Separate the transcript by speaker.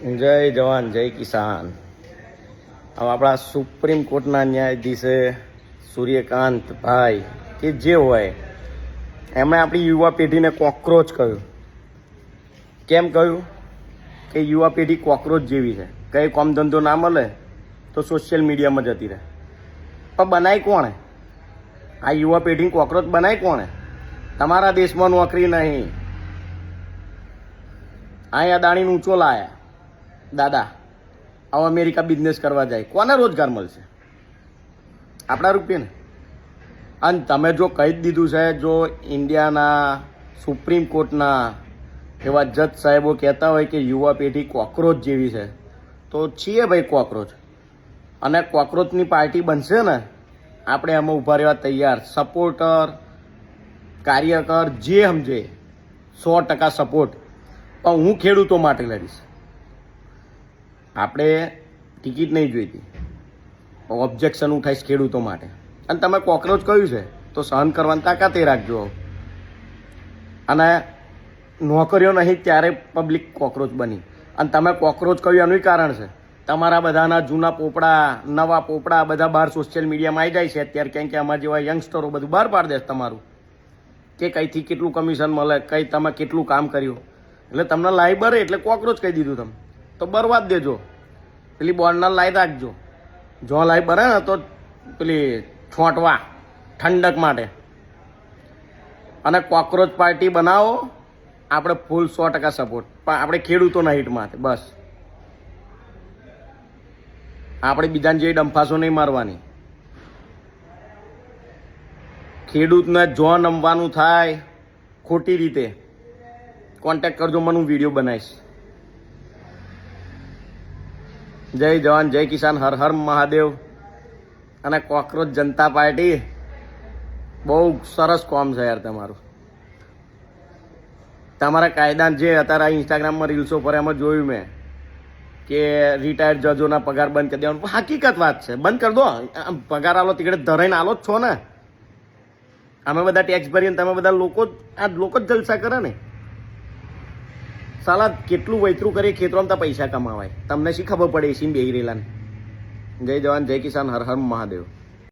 Speaker 1: જય જવાન જય કિસાન. હવે આપણા સુપ્રીમ કોર્ટના ન્યાયાધીશે સૂર્યકાંત ભાઈ કે જે હોય એમણે આપણી યુવા પેઢીને કોકરોચ કહ્યું. કેમ કહ્યું કે યુવા પેઢી કોકરોચ જેવી છે, કંઈ કામ ધંધો ના મળે તો સોશિયલ મીડિયામાં જતી રહે. પણ બનાવી કોણે આ યુવા પેઢીને કોકરોચ? બનાવી કોણે? તમારા દેશમાં નોકરી નહીં, અહીંયા અદાણીને ઊંચો લાયા દાદા. હવે અમેરિકા બિઝનેસ કરવા જાય, કોને રોજગાર મળશે? આપણા રૂપિયાને. અને તમે જો કહી જ દીધું છે, જો ઇન્ડિયાના સુપ્રીમ કોર્ટના એવા જજ સાહેબો કહેતા હોય કે યુવા પેઢી કોકરોચ જેવી છે, તો છીએ ભાઈ કોકરોચ. અને કોકરોચની પાર્ટી બનશે ને, આપણે એમાં ઊભા રહેવા તૈયાર. સપોર્ટર, કાર્યકર જે સમજે 100% સપોર્ટ. પણ હું ખેડૂતો માટે લડીશ. આપણે ટિકિટ નહીં જોઈતી, ઓબ્જેક્શન ઉઠાઈશ ખેડૂતો માટે. અને તમે કોકરોચ કહ્યું છે તો સહન કરવાની તાકાત એ રાખજો. અને નોકરીઓ નહીં ત્યારે પબ્લિક કોકરોચ બની. અને તમે કોકરોચ કહ્યું એનું કારણ છે તમારા બધાના જૂના પોપડા, નવા પોપડા બધા બહાર સોશિયલ મીડિયામાં આવી જાય છે અત્યારે. કેમ કે અમારા જેવા યંગસ્ટરો બધું બહાર પાડી દે તમારું, કે કઈથી કેટલું કમિશન મળે, કઈ તમે કેટલું કામ કર્યું. એટલે તમને લાઈ બરે એટલે કોકરોચ કહી દીધું. તમે તો બરવાદ દેજો, પેલી બોર્ડના લાઈ રાખજો. જો લાઈ બરે ને તો પેલી છોંટવા ઠંડક માટે. અને કોકરોચ પાર્ટી બનાવો, આપણે ફૂલ 100% સપોર્ટ. પણ આપણે ખેડૂતોના હિટ માટે બસ. આપણે બીજાને જેવી ડંફાસો નહીં મારવાની. ખેડૂતને જો નમવાનું થાય ખોટી રીતે, કોન્ટેક્ટ કરજો, મને હું વિડીયો બનાવીશ. જય જવાન જય કિસાન, હર હર મહાદેવ. અને કોકરોચ જનતા પાર્ટી બહુ સરસ કામ છે યાર તમારું. તમારા કાયદા જે અત્યારે ઇન્સ્ટાગ્રામમાં રીલ્સો પર એમાં જોયું મેં કે રિટાયર્ડ જજોના પગાર બંધ કરી દેવાનું. હકીકત વાત છે, બંધ કરી દો. પગાર આલો તીકડે ધરાઈને આલો જ છો ને. અમે બધા ટેક્સ ભરીને તમે બધા લોકો જ જલસા કરે ને. સાલા કેટલું વૈતરું કરી ખેતરોમાં તો પૈસા કમાવાય. તમને શી ખબર પડે એસી બેહી રહેલા ને. જય જવાન જય કિસાન, હર હર મહાદેવ.